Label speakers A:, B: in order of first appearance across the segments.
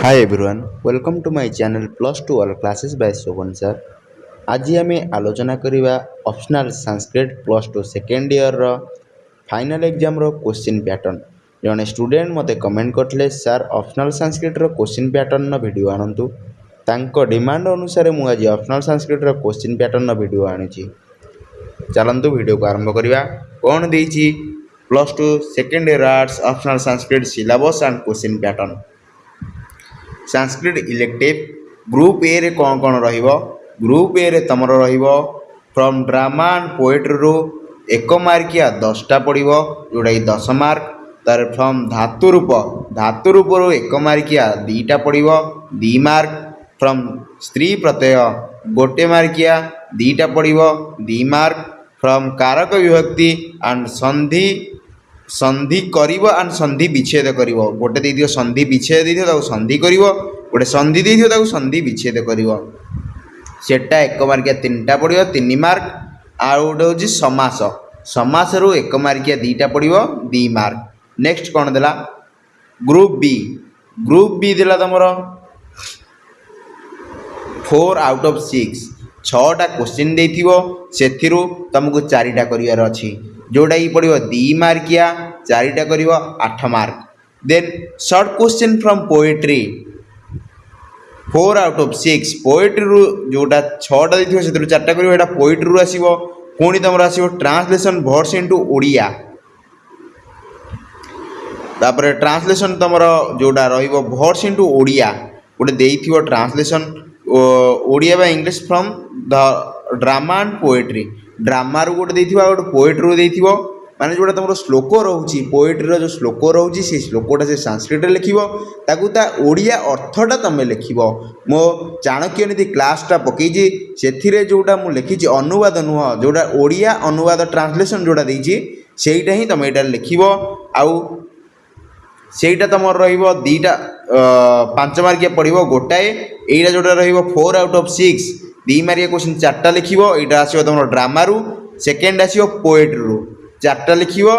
A: Hi everyone, welcome to my channel Plus 2 All Classes by Shobhan sir. आज आमे आलोचना करिबा optional Sanskrit plus 2 second year रो final exam रो क्वेश्चन पैटर्न जने स्टूडेंट मते कमेंट करथले सर ऑप्शनल संस्कृत रो क्वेश्चन पैटर्न नो वीडियो आनंतु तांको डिमांड अनुसार मु आज ऑप्शनल संस्कृत रो क्वेश्चन पैटर्न नो वीडियो आनिछि। चलंतु वीडियो को आरंभ करिबा। कोन देछि plus 2 second year arts optional Sanskrit syllabus and question pattern Sanskrit elective group A रे कौन कौन रहिबो। ग्रुप ए रे तमर रहिबो फ्रॉम ड्रामा एंड पोएट्री रो 1 मार्किया 10टा पड़िबो जोडा 10 मार्क। तार फ्रॉम धातु रूप रो 1 मार्किया 2टा पड़िबो 2 मार्क। फ्रॉम स्त्री प्रत्यय 1 मार्किया 2टा पड़िबो 2 मार्क। फ्रॉम कारक विभक्ति एंड संधि करिवो एंड संधि विच्छेद करिवो गोटे दे दियो संधि विच्छेद दे दियो ताको संधि करिवो गोटे संधि दे दियो ताको संधि विच्छेद करिवो सेटा 1 मार्किया 3टा पड़िवो 3 मार्क। आ गोटे होची समास रो 1 मार्किया 2टा पड़िवो 2 मार्क। नेक्स्ट कोन देला ग्रुप बी देला तमरो 4 आउट ऑफ 6 6टा क्वेश्चन देथिवो सेथिरु तुमको 4टा करिवार अछि जोड़ा ही पड़ो 2 मार्किया 4टा कर 8 mark. Then short question from poetry 4 out of 6 poetry रू जोड़ा 6टा देथिवो सेथिरु 4टा करिवो एटा पोएट्री रू आसीबो। पुणी तमर आसीबो ट्रांसलेशन वर्ड्स इनटू ओडिया तापर ट्रांसलेशन तमर जोड़ा रहिबो वर्ड्स इनटू ओडिया गोटे देथिवो ट्रांसलेशन ओडिया बा English from the drama and poetry drama रू गोटे देथिबो गोटे पोएट्री रू देथिबो माने जोटा तमरो श्लोक रहउची पोएट्री रो जो श्लोक रहउची से श्लोकटा से संस्कृत रे लिखिबो ताकू ता ओडिया अर्थटा तमे लिखिबो। मो चाणक्य नीति क्लासटा पकेजी सेथिरे जोटा मु लिखिची अनुवाद नुह जोटा ओडिया अनुवाद ट्रांसलेशन जोटा देइची सेइटा ही तमे एटा लिखिबो। आउ सेइटा तमर रहिबो 2टा 5 मार्किया पड़िबो गोटाए एइटा जोटा रहिबो 4 आउट ऑफ 6 2 मार्किया क्वेश्चन 4टा लिखिबो एइटा आसीबो तमरो ड्रामा रू सेकेंड आसीबो पोएट्री रू 4टा लिखिबो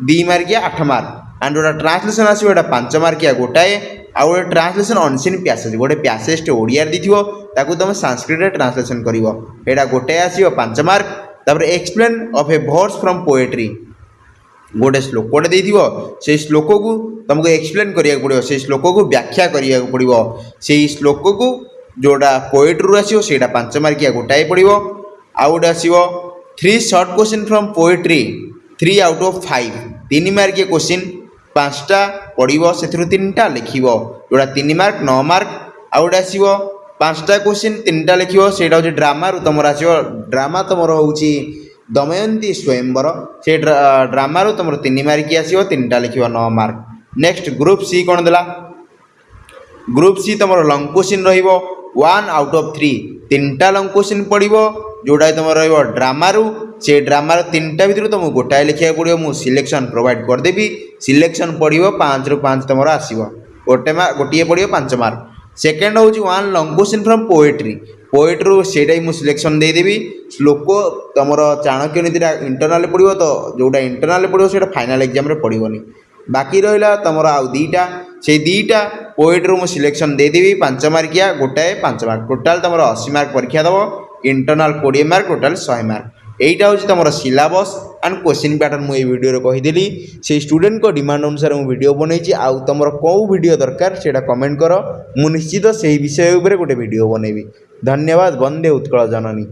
A: 2 मार्किया 8 मार्क। एंड जोटा ट्रांसलेशन आसीबो एटा 5 मार्किया गोटाए आ गोटे ट्रांसलेशन अनसीन पैसेज गोटे पैसेज ओडिया रे दिथिबो ताकू तुम संस्कृत रे ट्रांसलेशन करिवो एटा गोटाए आसीबो 5 मार्क। तापर explain of A words from poetry गोटे श्लोकटे देथिबो से श्लोक को तुमको एक्सप्लेन करिया पड़िबो से श्लोक को व्याख्या करिया पड़िबो से श्लोक को जोड़ा पोएट्री रू आसीबो सेटा 5 मार्किया गोटाए पड़िबो। आ गोटे आसीबो 3 short question from poetry 3 out of 5 3 मार्किया क्वेश्चन 5टा पड़िबो सेथिरु 3टा लिखिबो जोड़ा 3 मार्क 9 मार्क। आ गोटे आसीबो 5टा क्वेश्चन 3टा लिखिबो सेटा होची ड्रामा रू तमर आसीबो ड्रामा तमर होची दमयंती स्वयंवर से ड्रामा रू तमर 3 मार्किया आसीबो 3टा लिखिबो 9 मार्क। नेक्स्ट ग्रुप सी कोन देला ग्रुप सी तमर लॉन्ग क्वेश्चन रहिबो 1 आउट ऑफ 3 3टा लॉन्ग क्वेश्चन पड़िबो जोड़ा तमर रहिबो ड्रामा रू से ड्रामा रू 3टा भितर तुमको गोटाए लिखिया पड़िबो मु सिलेक्शन प्रोवाइड कर देबी सिलेक्शन पड़िबो 5 रू 5 तमर आसीबो गोटिए पड़िबो 5 मार्क। सेकेंड होची 1 लॉन्ग क्वेश्चन फ्रॉम पोएट्री रू सेटा ही मु सिलेक्शन दे देबी श्लोक तमर चाणक्य नीति इंटरनल पड़िबो तो जोड़ा इंटरनल पड़िबो सेटा फाइनल एग्जाम रे पड़िबोनी बाकी रहिला तमर आउ 2टा से 2टा पोएट्री मु सिलेक्शन दे देबी 5 मार्किया गोटाए 5 मार्क टोटल तमर 80 मार्क परीक्षा दबो इंटरनल 20 मार्क टोटल 100 मार्क। एइटा होची तमर सिलेबस एंड क्वेश्चन पैटर्न मु ए वीडियो रे कहि देली से स्टूडेंट को डिमांड अनुसार मु वीडियो बनैछि। आउ तमर को वीडियो दरकार सेटा कमेंट करो मु निश्चित सेही विषय ऊपर गोटे वीडियो बनेबी। धन्यवाद। वंदे उत्कल जननी।